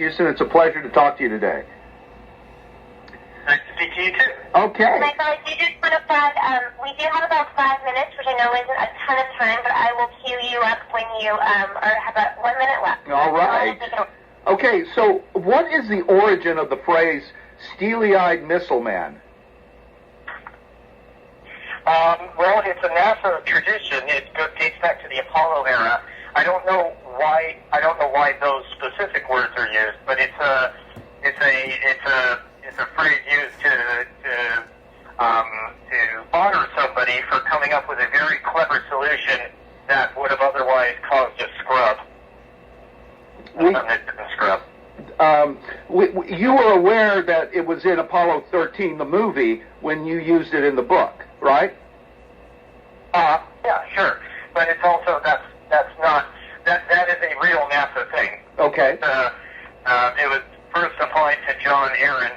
Houston, it's a pleasure to talk to you today. Nice to speak to you too. Okay. Michael, I do just want to flag, we do have about 5 minutes, which I know isn't a ton of time, but I will cue you up when you have about 1 minute left. All right. Okay, so what is the origin of the phrase steely-eyed missile man? Well, it's a NASA tradition. It dates back to the Apollo era. I don't know why those specific words are used, but it's a phrase used to honor somebody for coming up with a very clever solution that would have otherwise caused a scrub. You were aware that it was in Apollo 13, the movie, when you used it in the book, right? Yeah, sure. But it's also, that is a real NASA thing. Okay. It was first applied to John Aaron,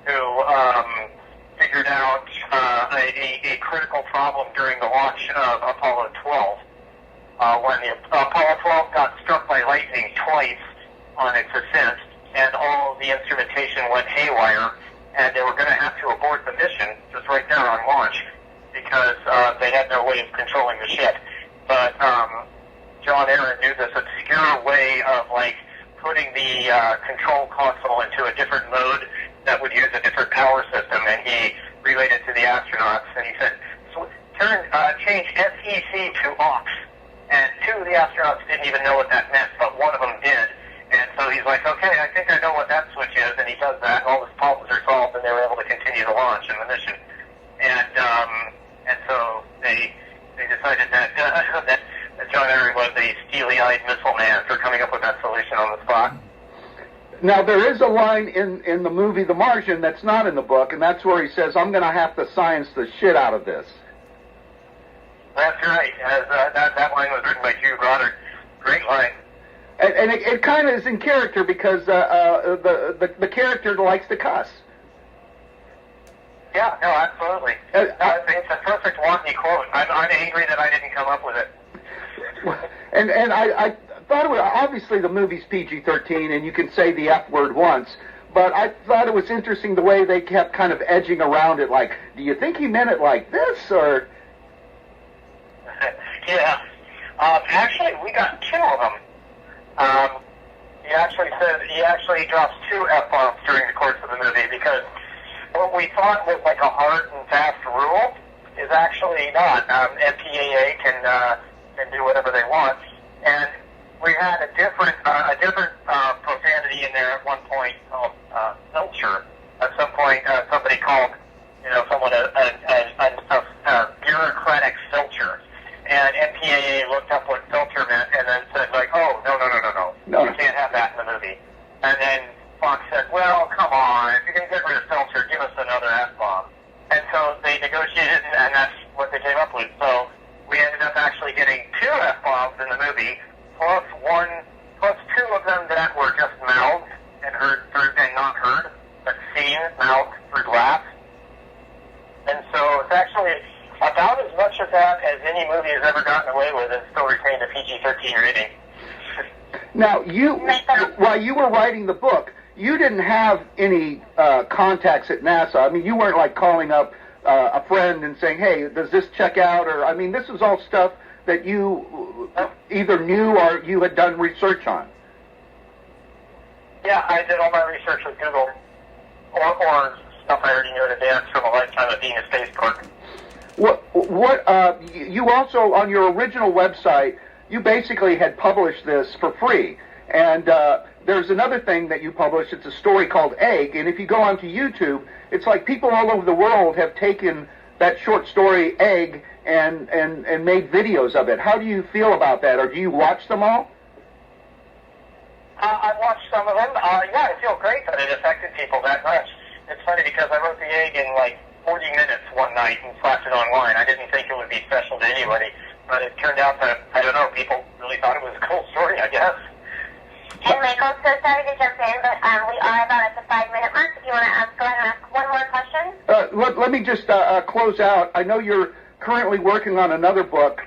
who figured out a critical problem during the launch of Apollo 12. When the Apollo 12 got struck by lightning twice on its ascent, and all of the instrumentation went haywire, and they were going to have to abort the mission just right there on launch because they had no way of controlling the ship. But John Aaron knew this obscure way of putting the control console into a different mode that would use a different power system, and he relayed it to the astronauts, and he said, change SEC to aux. And two of the astronauts didn't even know what that meant, but one of them did. And so he's like, okay, I think I know what that switch is, and he does that, and all his problems are solved, and they were able to continue the launch and the mission. And so they decided that John Aaron was a steely-eyed missile man for coming up with that solution on the spot. Now, there is a line in the movie The Martian that's not in the book, and that's where he says, I'm going to have to science the shit out of this. That's right. That line was written by Hugh Goddard. Great line. And it kind of is in character because the character likes to cuss. Yeah, no, absolutely. It's a perfect Watney quote. I'm angry that I didn't come up with it. And I thought it was, obviously the movie's PG-13 and you can say the F word once, but I thought it was interesting the way they kept kind of edging around it, like, do you think he meant it like this, or... Yeah. Actually, we got two of them. He actually drops two F-bombs during the course of the movie because what we thought was like a hard and fast rule is actually not. MPAA can do whatever they want, and we had a different profanity in there at one point called filcher. At some point, somebody called someone a bureaucratic filcher. And MPAA looked up what filter meant and then said, no, you can't have that in the movie. And then Fox said, well, come on, if you're going to get rid of filter, give us another F-bomb. And so they negotiated, and that's what they came up with. So we ended up actually getting two F-bombs in the movie, plus two of them that were just mouthed and not heard, but seen, mouthed through glass. And so it's actually about as much of that as any movie has ever gotten away with and still retained a PG-13 rating. Now, while you were writing the book, you didn't have any contacts at NASA. I mean, you weren't like calling up a friend and saying, hey, does this check out? Or, I mean, this is all stuff that you either knew or you had done research on. Yeah, I did all my research with Google or stuff I already knew in advance from a lifetime of being a spaceport. You also, on your original website, you basically had published this for free. And there's another thing that you published. It's a story called Egg. And if you go onto YouTube, it's like people all over the world have taken that short story, Egg, and made videos of it. How do you feel about that? Or do you watch them all? I watched some of them. Yeah, I feel great that it affected people that much. It's funny because I wrote the Egg in 40 minutes one night and slapped it online. I didn't think it would be special to anybody, but it turned out that, I don't know, people really thought it was a cool story, I guess. And Michael, so sorry to jump in, but we are about at the 5 minute mark. If you want to go ahead and ask one more question. Let me just close out. I know you're currently working on another book,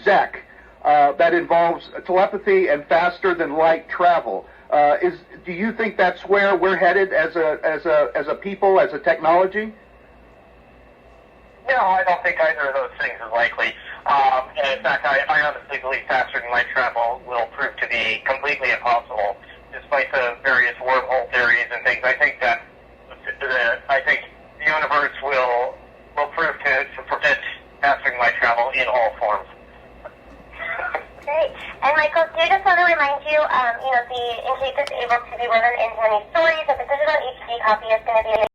Zek, that involves telepathy and faster than light travel. Do you think that's where we're headed as a people, as a technology? No, I don't think either of those things is likely. And in fact, I honestly believe faster than light travel will prove to be completely impossible, despite the various wormhole theories and things. I think that the universe will prove to prevent faster than light travel in all forms. Great. And Michael, do you just want to remind you, in case it's able to be woven into any stories, that the digital HD copy is going to be